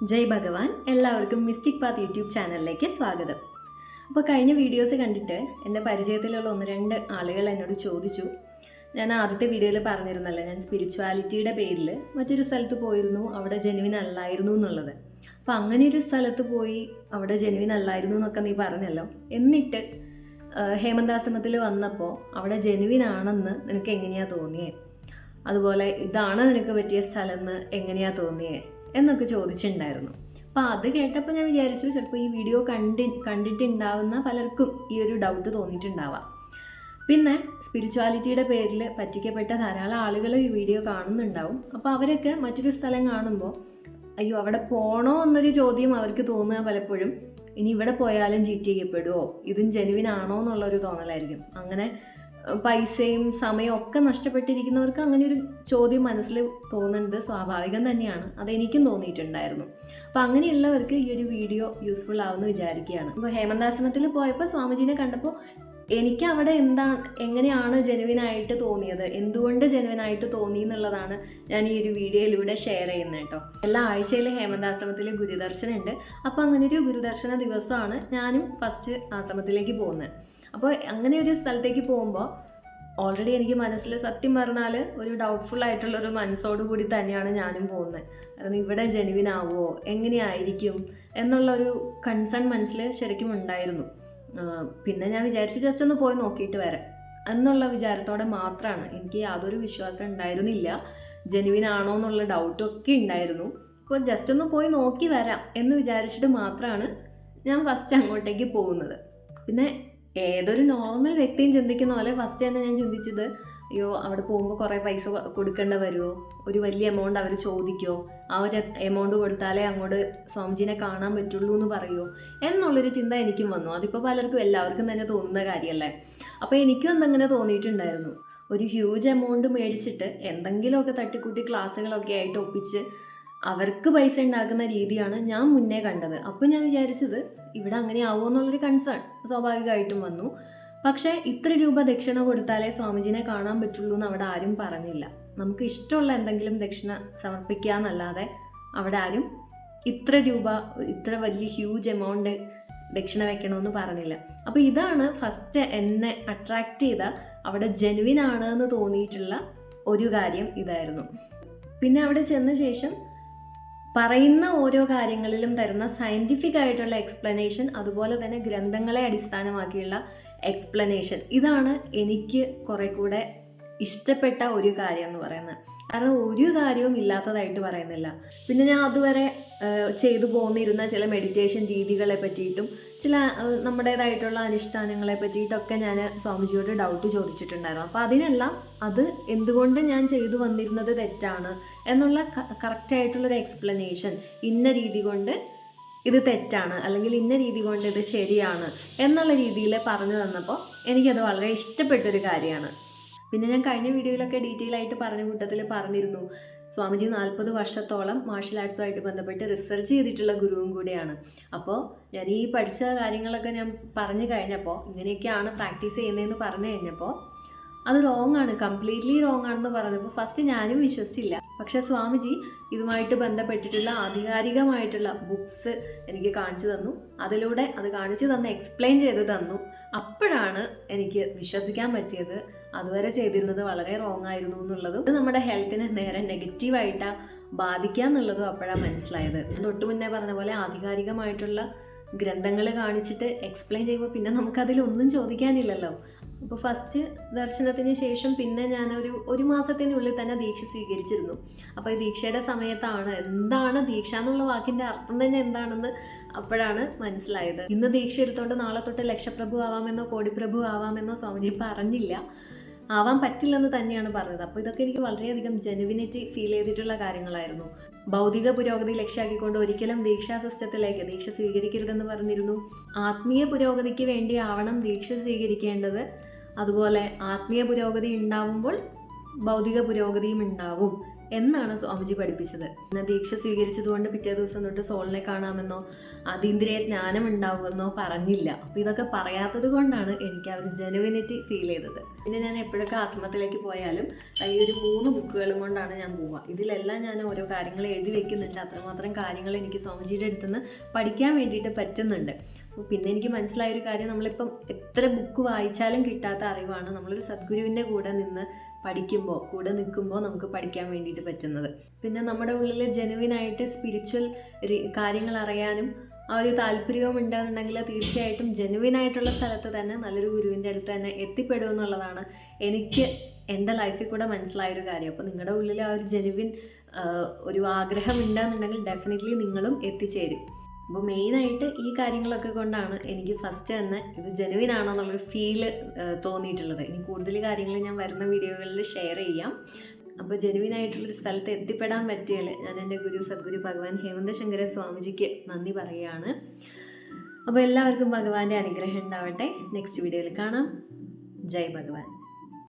ജയ് ഭഗവാൻ. എല്ലാവർക്കും mystic path YouTube ചാനലിലേക്ക് സ്വാഗതം. അപ്പോൾ കഴിഞ്ഞ വീഡിയോസ് കണ്ടിട്ട് എൻ്റെ പരിചയത്തിലുള്ള 1-2 ആളുകൾ എന്നോട് ചോദിച്ചു, ഞാൻ ആദ്യത്തെ വീഡിയോയിൽ പറഞ്ഞിരുന്നല്ലോ ഞാൻ സ്പിരിച്വാലിറ്റിയുടെ പേരിൽ മറ്റൊരു സ്ഥലത്ത് പോയിരുന്നു, അവിടെ ജെനുവിൻ അല്ലായിരുന്നു എന്നുള്ളത്. അപ്പോൾ അങ്ങനെ ഒരു സ്ഥലത്ത് പോയി അവിടെ ജെനുവിൻ അല്ലായിരുന്നു എന്നൊക്കെ നീ പറഞ്ഞല്ലോ, എന്നിട്ട് ഹേമന്താശ്രമത്തിൽ വന്നപ്പോൾ അവിടെ ജെനുവിൻ ആണെന്ന് നിനക്ക് എങ്ങനെയാണ് തോന്നിയേ? അതുപോലെ ഇതാണ് നിനക്ക് പറ്റിയ സ്ഥലം എന്ന് എങ്ങനെയാണ് തോന്നിയേ എന്നൊക്കെ ചോദിച്ചിട്ടുണ്ടായിരുന്നു. അപ്പോൾ അത് കേട്ടപ്പോൾ ഞാൻ വിചാരിച്ചു ചിലപ്പോൾ ഈ വീഡിയോ കണ്ടിട്ടുണ്ടാവുന്ന പലർക്കും ഈ ഒരു ഡൗട്ട് തോന്നിയിട്ടുണ്ടാവാം. പിന്നെ സ്പിരിച്വാലിറ്റിയുടെ പേരിൽ പറ്റിക്കപ്പെട്ട ധാരാളം ആളുകൾ ഈ വീഡിയോ കാണുന്നുണ്ടാവും. അപ്പോൾ അവരൊക്കെ മറ്റൊരു സ്ഥലം കാണുമ്പോൾ അയ്യോ അവിടെ പോകണോ എന്നൊരു ചോദ്യം അവർക്ക് തോന്നുക പലപ്പോഴും, ഇനി ഇവിടെ പോയാലും ചീറ്റ് ചെയ്യപ്പെടുമോ, ഇതും ജെനുവിൻ ആണോ എന്നുള്ളൊരു തോന്നലായിരിക്കും. അങ്ങനെ പൈസയും സമയവും ഒക്കെ നഷ്ടപ്പെട്ടിരിക്കുന്നവർക്ക് അങ്ങനെ ഒരു ചോദ്യം മനസ്സിൽ തോന്നുന്നത് സ്വാഭാവികം തന്നെയാണ്. അതെനിക്കും തോന്നിയിട്ടുണ്ടായിരുന്നു. അപ്പോൾ അങ്ങനെയുള്ളവർക്ക് ഈ ഒരു വീഡിയോ യൂസ്ഫുൾ ആവുമെന്ന് വിചാരിക്കുകയാണ്. അപ്പോൾ ഹേമന്താശ്രമത്തിൽ പോയപ്പോൾ സ്വാമിജീനെ കണ്ടപ്പോൾ എനിക്ക് അവിടെ എങ്ങനെയാണ് ജെനുവിനായിട്ട് തോന്നിയത്, എന്തുകൊണ്ട് ജെനുവിനായിട്ട് തോന്നി എന്നുള്ളതാണ് ഞാൻ ഈ ഒരു വീഡിയോയിലൂടെ ഷെയർ ചെയ്യുന്നത് കേട്ടോ. എല്ലാ ആഴ്ചയിലും ഹേമന്താശ്രമത്തിൽ ഗുരുദർശനം ഉണ്ട്. അപ്പോൾ അങ്ങനെ ഒരു ഗുരുദർശന ദിവസമാണ് ഞാനും ഫസ്റ്റ് ആശ്രമത്തിലേക്ക് പോകുന്നത്. അപ്പോൾ അങ്ങനെ ഒരു സ്ഥലത്തേക്ക് പോകുമ്പോൾ ഓൾറെഡി എനിക്ക് മനസ്സിൽ സത്യം പറഞ്ഞാൽ ഒരു ഡൗട്ട്ഫുൾ ആയിട്ടുള്ളൊരു മനസ്സോടുകൂടി തന്നെയാണ് ഞാനും പോകുന്നത്. കാരണം ഇവിടെ ജെനുവിൻ ആവുമോ, എങ്ങനെയായിരിക്കും എന്നുള്ളൊരു കൺസേൺ മനസ്സിൽ ശരിക്കും ഉണ്ടായിരുന്നു. പിന്നെ ഞാൻ വിചാരിച്ചു ജസ്റ്റ് ഒന്ന് പോയി നോക്കിയിട്ട് വരാം എന്നുള്ള വിചാരത്തോടെ മാത്രമാണ്. എനിക്ക് യാതൊരു വിശ്വാസം ഉണ്ടായിരുന്നില്ല, ജെനുവിൻ ആണോ എന്നുള്ള ഡൗട്ടൊക്കെ ഉണ്ടായിരുന്നു. അപ്പോൾ ജസ്റ്റ് ഒന്ന് പോയി നോക്കി വരാം എന്ന് വിചാരിച്ചിട്ട് മാത്രമാണ് ഞാൻ ഫസ്റ്റ് അങ്ങോട്ടേക്ക് പോകുന്നത്. പിന്നെ ഏതൊരു നോർമൽ വ്യക്തിയും ചിന്തിക്കുന്ന പോലെ ഫസ്റ്റ് തന്നെ ഞാൻ ചിന്തിച്ചത്, അയ്യോ അവിടെ പോകുമ്പോൾ കുറേ പൈസ കൊടുക്കേണ്ട വരുമോ, ഒരു വലിയ എമൗണ്ട് അവർ ചോദിക്കുമോ, ആ ഒരു എമൗണ്ട് കൊടുത്താലേ അങ്ങോട്ട് സ്വാമിജീനെ കാണാൻ പറ്റുള്ളൂ എന്ന് പറയുമോ എന്നുള്ളൊരു ചിന്ത എനിക്കും വന്നു. അതിപ്പോൾ പലർക്കും എല്ലാവർക്കും തന്നെ തോന്നുന്ന കാര്യമല്ലേ. അപ്പോൾ എനിക്കും എന്തെങ്ങനെ തോന്നിയിട്ടുണ്ടായിരുന്നു, ഒരു ഹ്യൂജ് എമൗണ്ട് മേടിച്ചിട്ട് എന്തെങ്കിലുമൊക്കെ തട്ടിക്കൂട്ടി ക്ലാസ്സുകളൊക്കെ ആയിട്ട് ഒപ്പിച്ച് അവർക്ക് പൈസ ഉണ്ടാക്കുന്ന രീതിയാണ് ഞാൻ മുന്നേ കണ്ടത്. അപ്പോൾ ഞാൻ വിചാരിച്ചത് ഇവിടെ അങ്ങനെ ആവുമോ എന്നുള്ളൊരു കൺസേൺ സ്വാഭാവികമായിട്ടും വന്നു. പക്ഷേ ഇത്ര രൂപ ദക്ഷിണ കൊടുത്താലേ സ്വാമിജീനെ കാണാൻ പറ്റുള്ളൂ എന്ന് അവിടെ ആരും പറഞ്ഞില്ല. നമുക്ക് ഇഷ്ടമുള്ള എന്തെങ്കിലും ദക്ഷിണ സമർപ്പിക്കുക എന്നല്ലാതെ അവിടെ ആരും ഇത്ര രൂപ, ഇത്ര വലിയ ഹ്യൂജ് എമൗണ്ട് ദക്ഷിണ വെക്കണമെന്ന് പറഞ്ഞില്ല. അപ്പോൾ ഇതാണ് ഫസ്റ്റ് എന്നെ അട്രാക്റ്റ് ചെയ്ത, അവിടെ ജെനുവിൻ ആണ് എന്ന് തോന്നിയിട്ടുള്ള ഒരു കാര്യം ഇതായിരുന്നു. പിന്നെ അവിടെ ചെന്ന ശേഷം പറയുന്ന ഓരോ കാര്യങ്ങളിലും തരുന്ന സയൻറ്റിഫിക് ആയിട്ടുള്ള എക്സ്പ്ലനേഷൻ, അതുപോലെ തന്നെ ഗ്രന്ഥങ്ങളെ അടിസ്ഥാനമാക്കിയുള്ള എക്സ്പ്ലനേഷൻ, ഇതാണ് എനിക്ക് കുറെ കൂടെ ഇഷ്ടപ്പെട്ട ഒരു കാര്യം എന്ന് പറയുന്നത്. കാരണം ഒരു കാര്യവും ഇല്ലാത്തതായിട്ട് പറയുന്നില്ല. പിന്നെ ഞാൻ അതുവരെ ചെയ്തു പോന്നിരുന്ന ചില മെഡിറ്റേഷൻ രീതികളെ പറ്റിയിട്ടും ചില നമ്മുടേതായിട്ടുള്ള അനുഷ്ഠാനങ്ങളെ പറ്റിയിട്ടൊക്കെ ഞാൻ സ്വാമിജിയോട് ഡൗട്ട് ചോദിച്ചിട്ടുണ്ടായിരുന്നു. അപ്പോൾ അതിനെല്ലാം അത് എന്തുകൊണ്ട് ഞാൻ ചെയ്തു വന്നിരുന്നത് തെറ്റാണ് എന്നുള്ള കറക്റ്റായിട്ടുള്ളൊരു എക്സ്പ്ലനേഷൻ, ഇന്ന രീതി കൊണ്ട് ഇത് തെറ്റാണ് അല്ലെങ്കിൽ ഇന്ന രീതി കൊണ്ട് ഇത് ശരിയാണ് എന്നുള്ള രീതിയിൽ പറഞ്ഞു തന്നപ്പോൾ എനിക്കത് വളരെ ഇഷ്ടപ്പെട്ടൊരു കാര്യമാണ്. പിന്നെ ഞാൻ കഴിഞ്ഞ വീഡിയോയിലൊക്കെ ഡീറ്റെയിൽ ആയിട്ട് പറഞ്ഞ കൂട്ടത്തിൽ പറഞ്ഞിരുന്നു, സ്വാമിജി 40 വർഷത്തോളം മാർഷൽ ആർട്സുമായിട്ട് ബന്ധപ്പെട്ട് റിസർച്ച് ചെയ്തിട്ടുള്ള ഗുരുവും കൂടിയാണ്. അപ്പോൾ ഞാൻ ഈ പഠിച്ച കാര്യങ്ങളൊക്കെ ഞാൻ പറഞ്ഞു കഴിഞ്ഞപ്പോൾ, ഇങ്ങനെയൊക്കെയാണ് പ്രാക്ടീസ് ചെയ്യുന്നതെന്ന് പറഞ്ഞു കഴിഞ്ഞപ്പോൾ അത് റോങ് ആണ്, കംപ്ലീറ്റ്ലി റോങ് ആണെന്ന് പറഞ്ഞപ്പോൾ ഫസ്റ്റ് ഞാനും വിശ്വസിച്ചില്ല. പക്ഷേ സ്വാമിജി ഇതുമായിട്ട് ബന്ധപ്പെട്ടിട്ടുള്ള ആധികാരികമായിട്ടുള്ള ബുക്സ് എനിക്ക് കാണിച്ചു തന്നു. അതിലൂടെ അത് കാണിച്ചു തന്ന് എക്സ്പ്ലെയിൻ ചെയ്ത് തന്നു. അപ്പോഴാണ് എനിക്ക് വിശ്വസിക്കാൻ പറ്റിയത് അതുവരെ ചെയ്തിരുന്നത് വളരെ റോങ് ആയിരുന്നു എന്നുള്ളതും ഇത് നമ്മുടെ ഹെൽത്തിനെ നേരെ നെഗറ്റീവായിട്ടാണ് ബാധിക്കുക എന്നുള്ളതും അപ്പോഴാണ് മനസ്സിലായത്. തൊട്ട് മുന്നേ പറഞ്ഞ പോലെ ആധികാരികമായിട്ടുള്ള ഗ്രന്ഥങ്ങൾ കാണിച്ചിട്ട് എക്സ്പ്ലെയിൻ ചെയ്യുമ്പോൾ പിന്നെ നമുക്കതിലൊന്നും ചോദിക്കാനില്ലല്ലോ. അപ്പോൾ ഫസ്റ്റ് ദർശനത്തിന് ശേഷം പിന്നെ ഞാൻ ഒരു മാസത്തിനുള്ളിൽ തന്നെ ദീക്ഷ സ്വീകരിച്ചിരുന്നു. അപ്പോൾ ഈ ദീക്ഷയുടെ സമയത്താണ് എന്താണ് ദീക്ഷ എന്നുള്ള വാക്കിൻ്റെ അർത്ഥം തന്നെ എന്താണെന്ന് അപ്പോഴാണ് മനസ്സിലായത്. ഇന്ന് ദീക്ഷ എടുത്തുകൊണ്ട് നാളെ തൊട്ട് ലക്ഷപ്രഭു ആവാമെന്നോ കോടിപ്രഭു ആവാമെന്നോ സ്വാമിജി പറഞ്ഞില്ല, ആവാൻ പറ്റില്ലെന്ന് തന്നെയാണ് പറഞ്ഞത്. അപ്പോൾ ഇതൊക്കെ എനിക്ക് വളരെയധികം ജെനുവിനിറ്റി ഫീൽ ചെയ്തിട്ടുള്ള കാര്യങ്ങളായിരുന്നു. ഭൗതിക പുരോഗതി ലക്ഷ്യമാക്കിക്കൊണ്ട് ഒരിക്കലും ദീക്ഷാ സിസ്റ്റത്തിലേക്ക് ദീക്ഷ സ്വീകരിക്കരുതെന്ന് പറഞ്ഞിരുന്നു. ആത്മീയ പുരോഗതിക്ക് വേണ്ടി ആവണം ദീക്ഷ സ്വീകരിക്കേണ്ടത്. അതുപോലെ ആത്മീയ പുരോഗതി ഉണ്ടാവുമ്പോൾ ഭൗതിക പുരോഗതിയും ഉണ്ടാവും എന്നാണ് സ്വാമിജി പഠിപ്പിച്ചത്. ഇന്ന് ദീക്ഷ സ്വീകരിച്ചതുകൊണ്ട് പിറ്റേ ദിവസം തൊട്ട് സോളിനെ കാണാമെന്നോ അതീന്ദ്രിയ ജ്ഞാനം ഉണ്ടാവുമെന്നോ പറഞ്ഞില്ല. അപ്പോൾ ഇതൊക്കെ പറയാത്തത് കൊണ്ടാണ് എനിക്ക് ആ ഒരു ജെനുവിനിറ്റി ഫീൽ ചെയ്തത്. പിന്നെ ഞാൻ എപ്പോഴൊക്കെ ആശ്രമത്തിലേക്ക് പോയാലും ഈ ഒരു 3 ബുക്കുകളും കൊണ്ടാണ് ഞാൻ പോവുക. ഇതിലെല്ലാം ഞാൻ ഓരോ കാര്യങ്ങൾ എഴുതി വെക്കുന്നുണ്ട്. അത്രമാത്രം കാര്യങ്ങൾ എനിക്ക് സ്വാമിജിയുടെ അടുത്തുനിന്ന് പഠിക്കാൻ വേണ്ടിയിട്ട് പറ്റുന്നുണ്ട്. അപ്പോൾ പിന്നെ എനിക്ക് മനസ്സിലായൊരു കാര്യം, നമ്മളിപ്പം എത്ര ബുക്ക് വായിച്ചാലും കിട്ടാത്ത അറിവാണ് നമ്മളൊരു സദ്ഗുരുവിൻ്റെ കൂടെ നിന്ന് പഠിക്കുമ്പോൾ, കൂടെ നിൽക്കുമ്പോൾ നമുക്ക് പഠിക്കാൻ വേണ്ടിയിട്ട് പറ്റുന്നത്. പിന്നെ നമ്മുടെ ഉള്ളിൽ ജെനുവിനായിട്ട് സ്പിരിച്വൽ കാര്യങ്ങൾ അറിയാനും ആ ഒരു താല്പര്യവും ഉണ്ടെന്നുണ്ടെങ്കിൽ തീർച്ചയായിട്ടും ജെനുവിനായിട്ടുള്ള സ്ഥലത്ത് തന്നെ നല്ലൊരു ഗുരുവിൻ്റെ അടുത്ത് തന്നെ എത്തിപ്പെടും എന്നുള്ളതാണ് എനിക്ക് എൻ്റെ ലൈഫിൽ കൂടെ മനസ്സിലായൊരു കാര്യം. അപ്പോൾ നിങ്ങളുടെ ഉള്ളിൽ ആ ഒരു ജെനുവിൻ ഒരു ആഗ്രഹം ഉണ്ടെന്നുണ്ടെങ്കിൽ ഡെഫിനറ്റ്ലി നിങ്ങളും എത്തിച്ചേരും. അപ്പോൾ മെയിനായിട്ട് ഈ കാര്യങ്ങളൊക്കെ കൊണ്ടാണ് എനിക്ക് ഫസ്റ്റ് തന്നെ ഇത് ജെനുവിൻ ആണോ എന്നുള്ളൊരു ഫീല് തോന്നിയിട്ടുള്ളത്. ഇനി കൂടുതൽ കാര്യങ്ങൾ ഞാൻ വരുന്ന വീഡിയോകളിൽ ഷെയർ ചെയ്യാം. അപ്പോൾ ജെനുവിനായിട്ടുള്ളൊരു സ്ഥലത്ത് എത്തിപ്പെടാൻ പറ്റിയാൽ ഞാൻ എൻ്റെ ഗുരു സദ്ഗുരു ഭഗവാൻ ഹേമന്തശങ്കര സ്വാമിജിക്ക് നന്ദി പറയുകയാണ്. അപ്പോൾ എല്ലാവർക്കും ഭഗവാന്റെ അനുഗ്രഹം ഉണ്ടാവട്ടെ. നെക്സ്റ്റ് വീഡിയോയിൽ കാണാം. ജയ് ഭഗവാൻ.